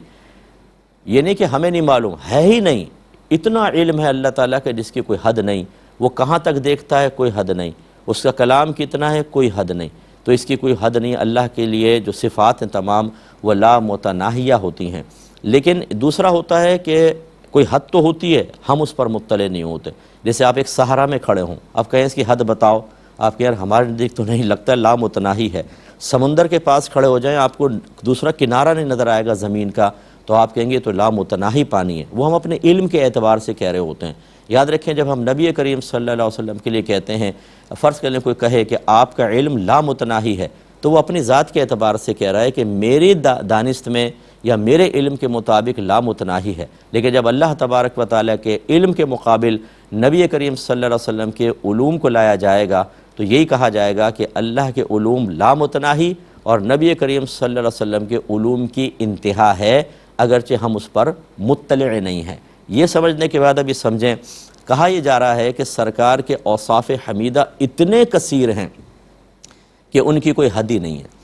یہ نہیں کہ ہمیں نہیں معلوم، ہے ہی نہیں، اتنا علم ہے اللہ تعالیٰ کا جس کی کوئی حد نہیں۔ وہ کہاں تک دیکھتا ہے، کوئی حد نہیں، اس کا کلام کتنا ہے، کوئی حد نہیں، تو اس کی کوئی حد نہیں۔ اللہ کے لیے جو صفات ہیں تمام وہ لا متناہیہ ہوتی ہیں۔ لیکن دوسرا ہوتا ہے کہ کوئی حد تو ہوتی ہے، ہم اس پر مطلع نہیں ہوتے۔ جیسے آپ ایک صحرا میں کھڑے ہوں، آپ کہیں اس کی حد بتاؤ، آپ کہیں یار ہمارے نزدیک تو نہیں لگتا، لا متناہی ہے۔ سمندر کے پاس کھڑے ہو جائیں، آپ کو دوسرا کنارہ نہیں نظر آئے گا زمین کا، تو آپ کہیں گے تو لا متناہی پانی ہے۔ وہ ہم اپنے علم کے اعتبار سے کہہ رہے ہوتے ہیں۔ یاد رکھیں جب ہم نبی کریم صلی اللہ علیہ وسلم کے لیے کہتے ہیں، فرض کر لیں کوئی کہے کہ آپ کا علم لا متناہی ہے، تو وہ اپنی ذات کے اعتبار سے کہہ رہا ہے کہ میری دانست میں یا میرے علم کے مطابق لا متناہی ہے۔ لیکن جب اللہ تبارک و تعالیٰ کے علم کے مقابل نبی کریم صلی اللہ علیہ وسلم کے علوم کو لایا جائے گا تو یہی کہا جائے گا کہ اللہ کے علوم لا متناہی، اور نبی کریم صلی اللہ علیہ وسلم کے علوم کی انتہا ہے، اگرچہ ہم اس پر مطلع نہیں ہیں۔ یہ سمجھنے کے بعد اب یہ سمجھیں، کہا یہ جا رہا ہے کہ سرکار کے اوصاف حمیدہ اتنے کثیر ہیں کہ ان کی کوئی حد ہی نہیں ہے۔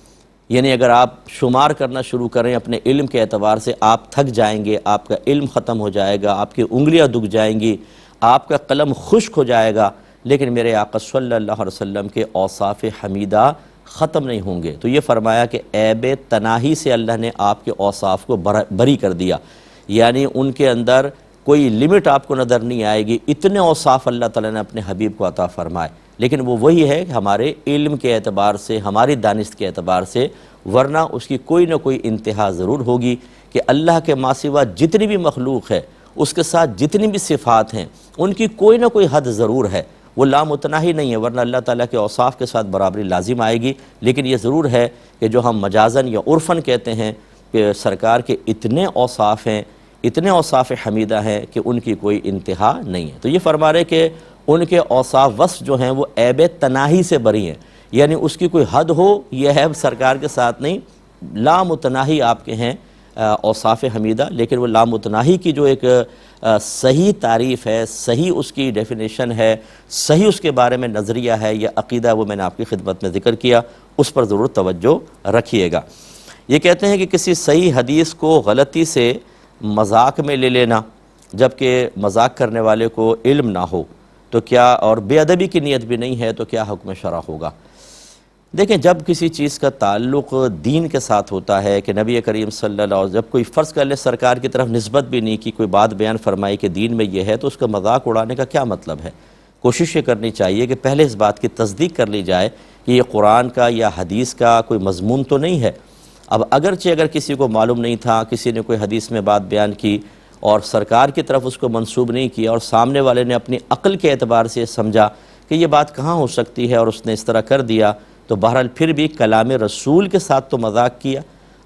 یعنی اگر آپ شمار کرنا شروع کریں اپنے علم کے اعتبار سے، آپ تھک جائیں گے، آپ کا علم ختم ہو جائے گا، آپ کی انگلیاں دکھ جائیں گی، آپ کا قلم خشک ہو جائے گا، لیکن میرے آقا صلی اللہ علیہ وسلم کے اوصاف حمیدہ ختم نہیں ہوں گے۔ تو یہ فرمایا کہ عیب تناہی سے اللہ نے آپ کے اوصاف کو بری کر دیا، یعنی ان کے اندر کوئی لمٹ آپ کو نظر نہیں آئے گی۔ اتنے اوصاف اللہ تعالیٰ نے اپنے حبیب کو عطا فرمائے، لیکن وہ وہی ہے کہ ہمارے علم کے اعتبار سے، ہماری دانست کے اعتبار سے، ورنہ اس کی کوئی نہ کوئی انتہا ضرور ہوگی کہ اللہ کے ما سوا جتنی بھی مخلوق ہے، اس کے ساتھ جتنی بھی صفات ہیں، ان کی کوئی نہ کوئی حد ضرور ہے، وہ لامتناہی نہیں ہے، ورنہ اللہ تعالیٰ کے اوصاف کے ساتھ برابری لازم آئے گی۔ لیکن یہ ضرور ہے کہ جو ہم مجازن یا عرفاً کہتے ہیں کہ سرکار کے اتنے اوصاف ہیں، اتنے اوصاف حمیدہ ہیں کہ ان کی کوئی انتہا نہیں ہے۔ تو یہ فرما رہے کہ ان کے اوصاف وصف جو ہیں وہ عیب تناہی سے بری ہیں، یعنی اس کی کوئی حد ہو یہ عیب سرکار کے ساتھ نہیں، لامتناہی آپ کے ہیں اوصاف حمیدہ، لیکن وہ لامتناہی کی جو ایک صحیح تعریف ہے، صحیح اس کی ڈیفینیشن ہے، صحیح اس کے بارے میں نظریہ ہے یا عقیدہ، وہ میں نے آپ کی خدمت میں ذکر کیا، اس پر ضرور توجہ رکھیے گا۔ یہ کہتے ہیں کہ کسی صحیح حدیث کو غلطی سے مذاق میں لے لینا جبکہ مذاق کرنے والے کو علم نہ ہو تو کیا، اور بے ادبی کی نیت بھی نہیں ہے تو کیا حکم شرع ہوگا؟ دیکھیں، جب کسی چیز کا تعلق دین کے ساتھ ہوتا ہے کہ نبی کریم صلی اللہ علیہ وسلم جب کوئی فرض کر لے سرکار کی طرف نسبت بھی نہیں کی، کوئی بات بیان فرمائی کہ دین میں یہ ہے، تو اس کا مذاق اڑانے کا کیا مطلب ہے؟ کوشش یہ کرنی چاہیے کہ پہلے اس بات کی تصدیق کر لی جائے کہ یہ قرآن کا یا حدیث کا کوئی مضمون تو نہیں ہے۔ اب اگرچہ اگر کسی کو معلوم نہیں تھا، کسی نے کوئی حدیث میں بات بیان کی اور سرکار کی طرف اس کو منسوب نہیں کیا اور سامنے والے نے اپنی عقل کے اعتبار سے سمجھا کہ یہ بات کہاں ہو سکتی ہے اور اس نے اس طرح کر دیا، تو بہرحال پھر بھی کلام رسول کے ساتھ تو مذاق کیا،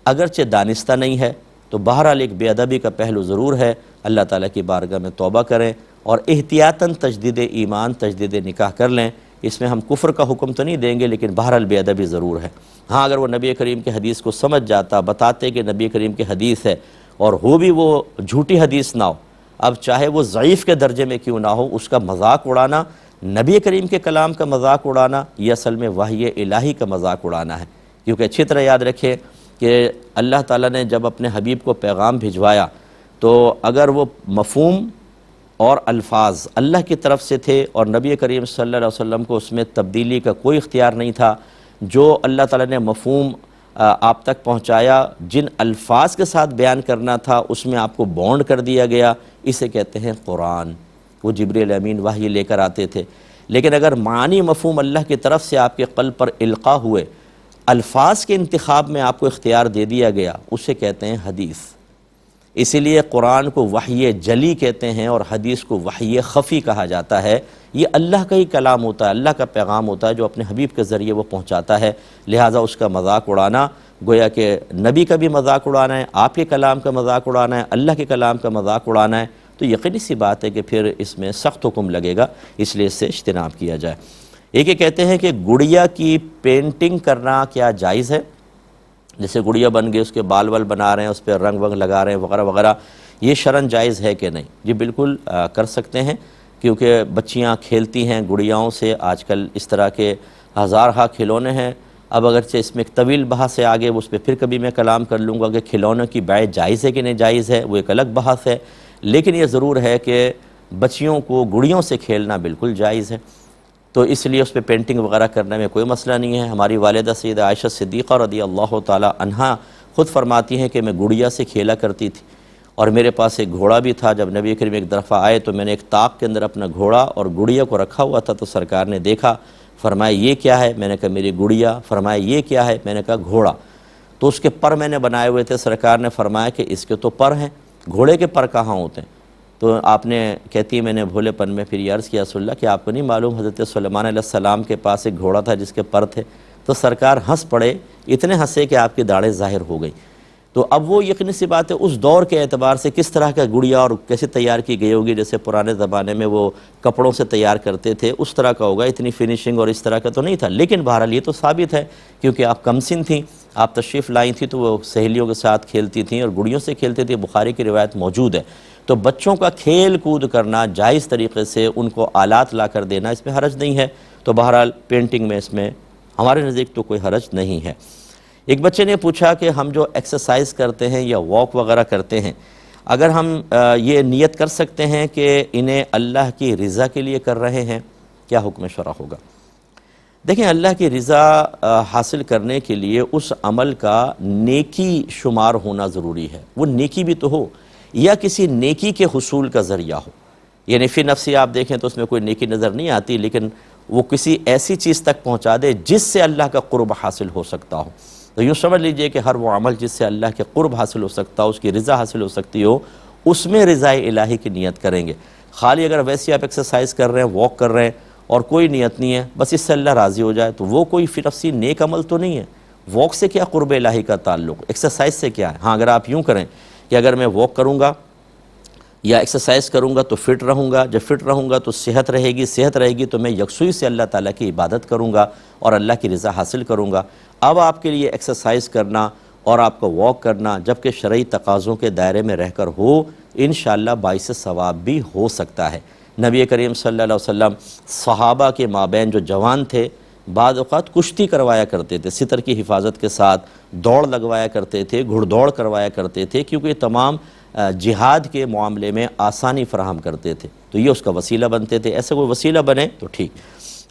اگرچہ دانستہ نہیں ہے، تو بہرحال ایک بے ادبی کا پہلو ضرور ہے۔ اللہ تعالیٰ کی بارگاہ میں توبہ کریں اور احتیاطاً تجدید ایمان، تجدید نکاح کر لیں۔ اس میں ہم کفر کا حکم تو نہیں دیں گے، لیکن بہرحال بے ادبی ضرور ہے۔ ہاں، اگر وہ نبی کریم کے حدیث کو سمجھ جاتا، بتاتے کہ نبی کریم کی حدیث ہے اور ہو بھی وہ جھوٹی حدیث نہ ہو، اب چاہے وہ ضعیف کے درجے میں کیوں نہ ہو، اس کا مذاق اڑانا، نبی کریم کے کلام کا مذاق اڑانا، یہ اصل میں وحی الہی کا مذاق اڑانا ہے۔ کیونکہ اچھی طرح یاد رکھے کہ اللہ تعالیٰ نے جب اپنے حبیب کو پیغام بھجوایا تو اگر وہ مفہوم اور الفاظ اللہ کی طرف سے تھے اور نبی کریم صلی اللہ علیہ وسلم کو اس میں تبدیلی کا کوئی اختیار نہیں تھا، جو اللہ تعالیٰ نے مفہوم آپ تک پہنچایا، جن الفاظ کے ساتھ بیان کرنا تھا اس میں آپ کو بونڈ کر دیا گیا، اسے کہتے ہیں قرآن۔ وہ جبریل امین وحی لے کر آتے تھے، لیکن اگر معنی مفہوم اللہ کی طرف سے آپ کے قلب پر القاء ہوئے، الفاظ کے انتخاب میں آپ کو اختیار دے دیا گیا، اسے کہتے ہیں حدیث۔ اسی لیے قرآن کو وحی جلی کہتے ہیں اور حدیث کو وحی خفی کہا جاتا ہے۔ یہ اللہ کا ہی کلام ہوتا ہے، اللہ کا پیغام ہوتا ہے جو اپنے حبیب کے ذریعے وہ پہنچاتا ہے، لہٰذا اس کا مذاق اڑانا گویا کہ نبی کا بھی مذاق اڑانا ہے، آپ کے کلام کا مذاق اڑانا ہے، اللہ کے کلام کا مذاق اڑانا ہے، تو یقینی سی بات ہے کہ پھر اس میں سخت حکم لگے گا، اس لیے اس سے اجتناب کیا جائے۔ ایک یہ کہتے ہیں کہ گڑیا کی پینٹنگ کرنا کیا جائز ہے؟ جیسے گڑیا بن گئی، اس کے بال وال بنا رہے ہیں، اس پہ رنگ ونگ لگا رہے ہیں وغیرہ وغیرہ، یہ شرعاً جائز ہے کہ نہیں؟ جی بالکل کر سکتے ہیں، کیونکہ بچیاں کھیلتی ہیں گڑیاؤں سے، آج کل اس طرح کے ہزارہا کھلونے ہیں۔ اب اگرچہ اس میں ایک طویل بحث ہے آگے، اس پہ پھر کبھی میں کلام کر لوں گا کہ کھلونوں کی بیع جائز ہے کہ نہیں جائز ہے، وہ ایک الگ بحث ہے، لیکن یہ ضرور ہے کہ بچیوں کو گڑیوں سے کھیلنا بالکل جائز ہے، تو اس لیے اس پہ پینٹنگ وغیرہ کرنے میں کوئی مسئلہ نہیں ہے۔ ہماری والدہ سیدہ عائشہ صدیقہ رضی اللہ تعالی عنہا خود فرماتی ہیں کہ میں گڑیا سے کھیلا کرتی تھی، اور میرے پاس ایک گھوڑا بھی تھا۔ جب نبی کریم ایک دفعہ آئے تو میں نے ایک طاق کے اندر اپنا گھوڑا اور گڑیا کو رکھا ہوا تھا، تو سرکار نے دیکھا، فرمایا یہ کیا ہے؟ میں نے کہا میری گڑیا۔ فرمایا یہ کیا ہے؟ میں نے کہا گھوڑا۔ تو اس کے پر میں نے بنائے ہوئے تھے، سرکار نے فرمایا کہ اس کے تو پر ہیں، گھوڑے کے پر کہاں ہوتے ہیں؟ تو آپ نے کہتی ہے میں نے بھولے پن میں پھر یہ عرض کیا رسول اللہ کہ آپ کو نہیں معلوم حضرت سلیمان علیہ السلام کے پاس ایک گھوڑا تھا جس کے پر تھے؟ تو سرکار ہنس پڑے، اتنے ہنسے کہ آپ کی داڑھیں ظاہر ہو گئی۔ تو اب وہ یقینی سی بات ہے اس دور کے اعتبار سے کس طرح کا گڑیا اور کیسے تیار کی گئی ہوگی، جیسے پرانے زمانے میں وہ کپڑوں سے تیار کرتے تھے اس طرح کا ہوگا، اتنی فنیشنگ اور اس طرح کا تو نہیں تھا، لیکن بہرحال یہ تو ثابت ہے کیونکہ آپ کمسن تھیں، آپ تشریف لائی تھیں تو وہ سہیلیوں کے ساتھ کھیلتی تھیں اور گڑیوں سے کھیلتی تھیں، بخاری کی روایت موجود ہے۔ تو بچوں کا کھیل کود کرنا جائز طریقے سے، ان کو آلات لا کر دینا، اس میں حرج نہیں ہے، تو بہرحال پینٹنگ میں اس میں ہمارے نزدیک تو کوئی حرج نہیں ہے۔ ایک بچے نے پوچھا کہ ہم جو ایکسرسائز کرتے ہیں یا واک وغیرہ کرتے ہیں، اگر ہم یہ نیت کر سکتے ہیں کہ انہیں اللہ کی رضا کے لیے کر رہے ہیں، کیا حکم شرع ہوگا؟ دیکھیں، اللہ کی رضا حاصل کرنے کے لیے اس عمل کا نیکی شمار ہونا ضروری ہے، وہ نیکی بھی تو ہو یا کسی نیکی کے حصول کا ذریعہ ہو، یعنی فی نفسی آپ دیکھیں تو اس میں کوئی نیکی نظر نہیں آتی، لیکن وہ کسی ایسی چیز تک پہنچا دے جس سے اللہ کا قرب حاصل ہو سکتا ہو۔ تو یوں سمجھ لیجئے کہ ہر وہ عمل جس سے اللہ کے قرب حاصل ہو سکتا ہو، اس کی رضا حاصل ہو سکتی ہو، اس میں رضا الہی کی نیت کریں گے۔ خالی اگر ویسے آپ ایکسرسائز کر رہے ہیں، واک کر رہے ہیں اور کوئی نیت نہیں ہے، بس اس سے اللہ راضی ہو جائے، تو وہ کوئی فی نفسی نیک عمل تو نہیں ہے۔ واک سے کیا قرب الہی کا تعلق، ایکسرسائز سے کیا ہے؟ ہاں، اگر آپ یوں کریں کہ اگر میں واک کروں گا یا ایکسرسائز کروں گا تو فٹ رہوں گا، جب فٹ رہوں گا تو صحت رہے گی، صحت رہے گی تو میں یکسوئی سے اللہ تعالیٰ کی عبادت کروں گا اور اللہ کی رضا حاصل کروں گا۔ اب آپ کے لیے ایکسرسائز کرنا اور آپ کو واک کرنا جبکہ شرعی تقاضوں کے دائرے میں رہ کر ہو، انشاءاللہ باعث ثواب بھی ہو سکتا ہے۔ نبی کریم صلی اللہ علیہ وسلم صحابہ کے مابین جو جوان تھے، بعض اوقات کشتی کروایا کرتے تھے، ستر کی حفاظت کے ساتھ دوڑ لگوایا کرتے تھے، گھڑ دوڑ کروایا کرتے تھے، کیونکہ یہ تمام جہاد کے معاملے میں آسانی فراہم کرتے تھے، تو یہ اس کا وسیلہ بنتے تھے۔ ایسا کوئی وسیلہ بنے تو ٹھیک۔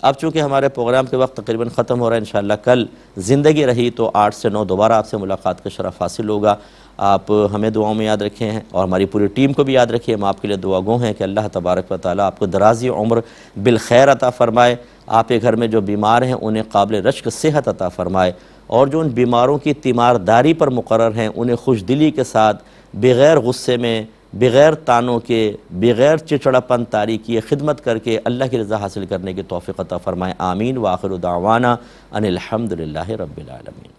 اب چونکہ ہمارے پروگرام کے وقت تقریباً ختم ہو رہا ہے، انشاءاللہ کل زندگی رہی تو 8 سے 9 دوبارہ آپ سے ملاقات کا شرف حاصل ہوگا۔ آپ ہمیں دعاؤں میں یاد رکھیں ہیں اور ہماری پوری ٹیم کو بھی یاد رکھیں۔ ہم آپ کے لیے دعا گو ہیں کہ اللہ تبارک و تعالیٰ آپ کو درازی عمر بالخیر عطا فرمائے، آپ کے گھر میں جو بیمار ہیں انہیں قابل رشک صحت عطا فرمائے، اور جو ان بیماروں کی تیمارداری پر مقرر ہیں انہیں خوش دلی کے ساتھ، بغیر غصے میں، بغیر تانوں کے، بغیر چچڑاپن طاری کیے خدمت کر کے اللہ کی رضا حاصل کرنے کی توفیق عطا فرمائے۔ آمین۔ وآخر دعوانا ان الحمدللہ رب العالمین۔